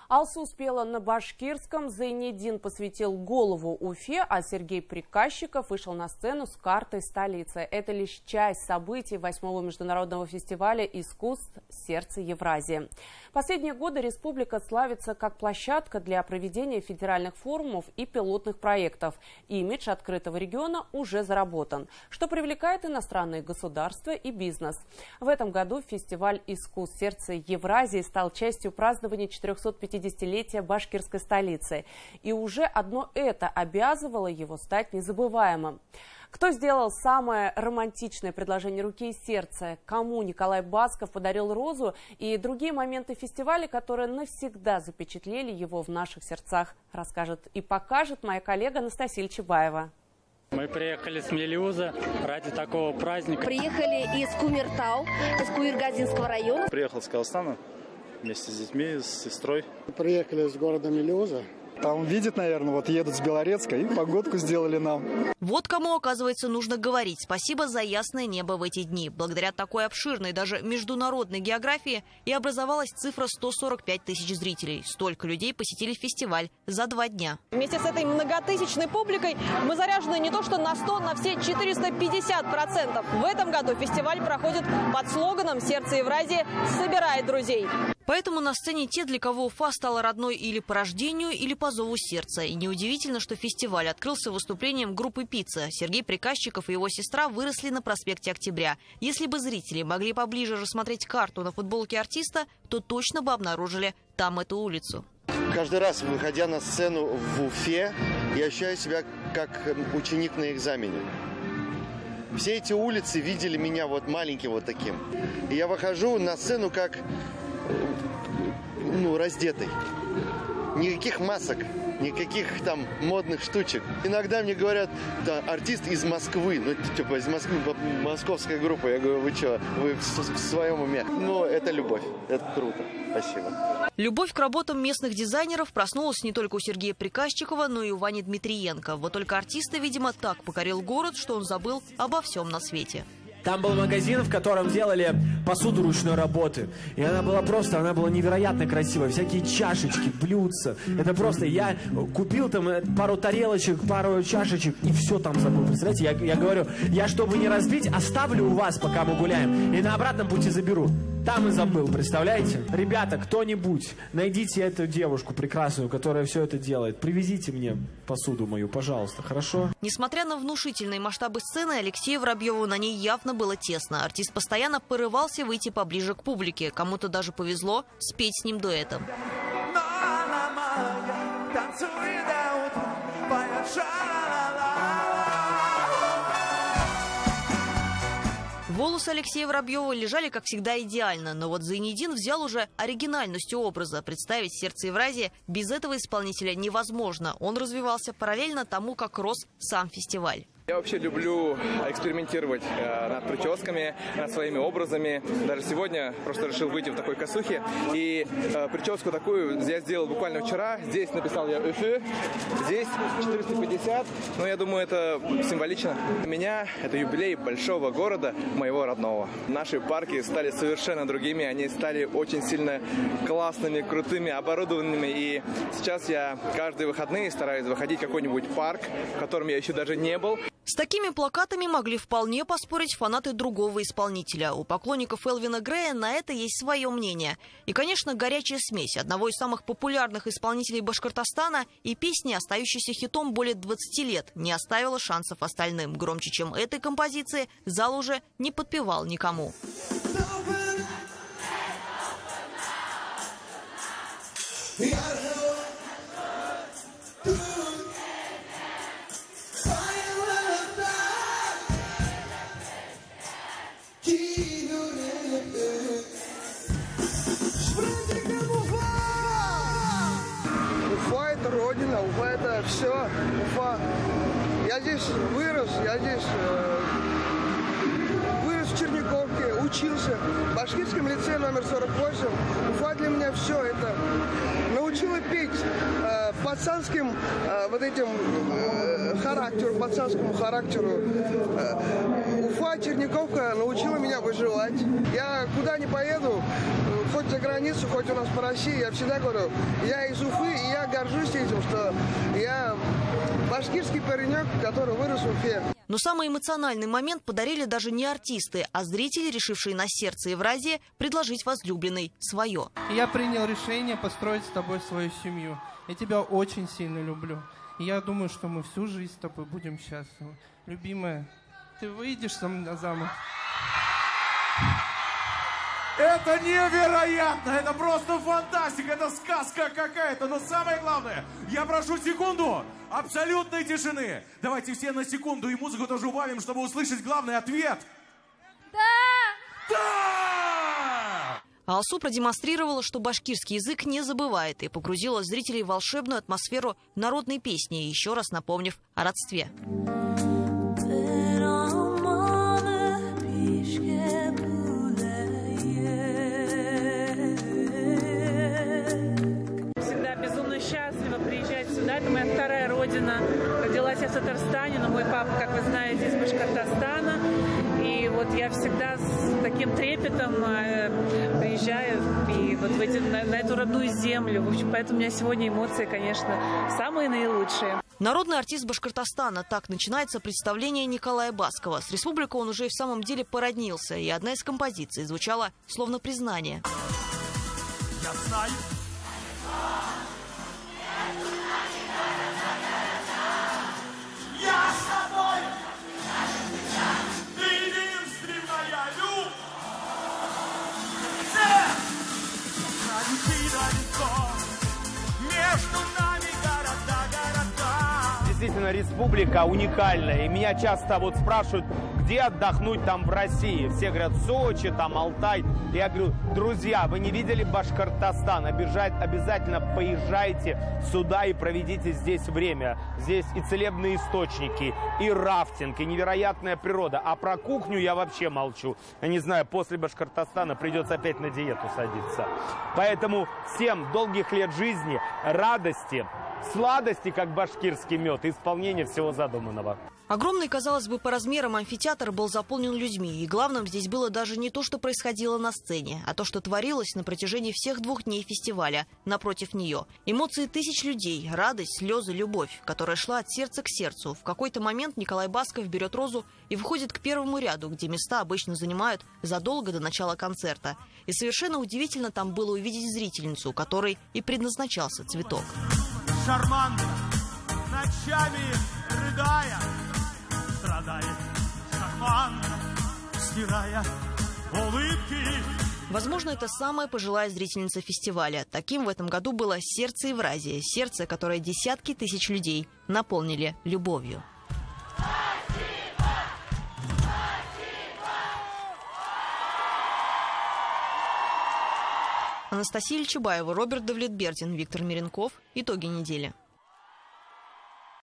Алсу спела на башкирском, Зайнеддин посвятил голову Уфе, а Сергей Приказчиков вышел на сцену с картой столицы. Это лишь часть событий 8-го международного фестиваля искусств «Сердце Евразии». Последние годы республика славится как площадка для проведения федеральных форумов и пилотных проектов. Имидж открытого региона уже заработан, что привлекает иностранные государства и бизнес. В этом году фестиваль искусств «Сердце Евразии» стал частью празднования 450-летия башкирской столицы. И уже одно это обязывало его стать незабываемым. Кто сделал самое романтичное предложение руки и сердца, кому Николай Басков подарил розу и другие моменты фестиваля, которые навсегда запечатлели его в наших сердцах, расскажет и покажет моя коллега Анастасия Чебаева. Мы приехали с Мелиуза ради такого праздника. Приехали из Кумертау, из Куиргазинского района. Приехал с Казахстана вместе с детьми, с сестрой. Приехали из города Мелиуза. Там видят, наверное, вот едут с Белорецка и погодку сделали нам. Вот кому, оказывается, нужно говорить спасибо за ясное небо в эти дни. Благодаря такой обширной, даже международной географии и образовалась цифра 145 тысяч зрителей. Столько людей посетили фестиваль за 2 дня. Вместе с этой многотысячной публикой мы заряжены не то что на 100, на все 450%. В этом году фестиваль проходит под слоганом «Сердце Евразии собирает друзей». Поэтому на сцене те, для кого Уфа стала родной или по рождению, или по зову сердца. И неудивительно, что фестиваль открылся выступлением группы «Пицца». Сергей Приказчиков и его сестра выросли на проспекте Октября. Если бы зрители могли поближе рассмотреть карту на футболке артиста, то точно бы обнаружили там эту улицу. Каждый раз, выходя на сцену в Уфе, я ощущаю себя как ученик на экзамене. Все эти улицы видели меня вот маленьким вот таким. И я выхожу на сцену как... раздетый. Никаких масок, никаких там модных штучек. Иногда мне говорят, да, артист из Москвы, типа из Москвы, московская группа. Я говорю, вы что, вы в своем уме? Но это любовь, это круто. Спасибо. Любовь к работам местных дизайнеров проснулась не только у Сергея Приказчикова, но и у Вани Дмитриенко. Вот только артиста, видимо, так покорил город, что он забыл обо всем на свете. Там был магазин, в котором делали посуду ручной работы. И она была невероятно красивая. Всякие чашечки, блюдца. Это просто, я купил там пару тарелочек, пару чашечек, и все там забыл. Представляете, я говорю, я чтобы не разбить, оставлю у вас, пока мы гуляем, и на обратном пути заберу. Там и забыл, представляете? Ребята, кто-нибудь, найдите эту девушку прекрасную, которая все это делает. Привезите мне посуду мою, пожалуйста, хорошо? Несмотря на внушительные масштабы сцены, Алексею Воробьеву на ней явно было тесно. Артист постоянно порывался выйти поближе к публике. Кому-то даже повезло спеть с ним дуэтом. Волосы Алексея Воробьева лежали, как всегда, идеально. Но вот Зайнеддин взял уже оригинальностью образа. Представить «Сердце Евразии» без этого исполнителя невозможно. Он развивался параллельно тому, как рос сам фестиваль. Я вообще люблю экспериментировать над прическами, над своими образами. Даже сегодня просто решил выйти в такой косухе. И прическу такую я сделал буквально вчера. Здесь написал я «Уфе», здесь 450. Но я думаю, это символично. Для меня это юбилей большого города, моего родного. Наши парки стали совершенно другими. Они стали очень сильно классными, крутыми, оборудованными. И сейчас я каждые выходные стараюсь выходить в какой-нибудь парк, в котором я еще даже не был. С такими плакатами могли вполне поспорить фанаты другого исполнителя. У поклонников Элвина Грея на это есть свое мнение. И, конечно, горячая смесь одного из самых популярных исполнителей Башкортостана и песни, остающейся хитом более 20 лет, не оставила шансов остальным. Громче, чем этой композиции, зал уже не подпевал никому. Уфа – это родина, Уфа – это все. Уфа. Я здесь вырос, вырос в Черниковке, учился в Башкирском лицее номер 48. Уфа для меня все это. Научила петь пацанским пацанскому характеру. Уфа, Черниковка научила меня выживать. Я куда ни поеду, хоть за границу, хоть у нас по России, я всегда говорю, я из Уфы, и я горжусь этим, что я башкирский паренек, который вырос в Уфе. Но самый эмоциональный момент подарили даже не артисты, а зрители, решившие на сердце Евразии предложить возлюбленной свое. Я принял решение построить с тобой свою семью. Я тебя очень сильно люблю. И я думаю, что мы всю жизнь с тобой будем счастливы. Любимая, ты выйдешь со мной замуж? Это невероятно! Это просто фантастика! Это сказка какая-то! Но самое главное, я прошу секунду абсолютной тишины. Давайте все на секунду и музыку тоже убавим, чтобы услышать главный ответ. Да! Да! А Алсу продемонстрировала, что башкирский язык не забывает, и погрузила зрителей в волшебную атмосферу народной песни, еще раз напомнив о родстве. Счастлива приезжать сюда. Это моя вторая родина. Родилась я в Татарстане, но мой папа, как вы знаете, из Башкортостана. И вот я всегда с таким трепетом приезжаю и вот на эту родную землю. В общем, поэтому у меня сегодня эмоции, конечно, самые наилучшие. Народный артист Башкортостана. Так начинается представление Николая Баскова. С республикой он уже и в самом деле породнился. И одна из композиций звучала словно признание. Я знаю. Я с тобой, ты единственная любовь. Далеко, между нами города. Действительно, республика уникальная. И меня часто вот спрашивают, где отдохнуть там в России. Все говорят, Сочи, там Алтай. Я говорю, друзья, вы не видели Башкортостан? Обязательно поезжайте сюда и проведите здесь время. Здесь и целебные источники, и рафтинг, и невероятная природа. А про кухню я вообще молчу. Я не знаю, после Башкортостана придется опять на диету садиться. Поэтому всем долгих лет жизни, радости, сладости, как башкирский мед, и исполнения всего задуманного. Огромный, казалось бы, по размерам амфитеатр был заполнен людьми. И главным здесь было даже не то, что происходило на сцене, а то, что творилось на протяжении всех 2 дней фестиваля напротив нее. Эмоции тысяч людей, радость, слезы, любовь, которая шла от сердца к сердцу. В какой-то момент Николай Басков берет розу и выходит к первому ряду, где места обычно занимают задолго до начала концерта. И совершенно удивительно там было увидеть зрительницу, у которой и предназначался цветок. Шарманка, ночами рыдая, страдает шарманка, стирая улыбки. Возможно, это самая пожилая зрительница фестиваля. Таким в этом году было сердце Евразии. Сердце, которое десятки тысяч людей наполнили любовью. Анастасия Чубаева, Роберт Давлетбердин, Виктор Миренков. Итоги недели.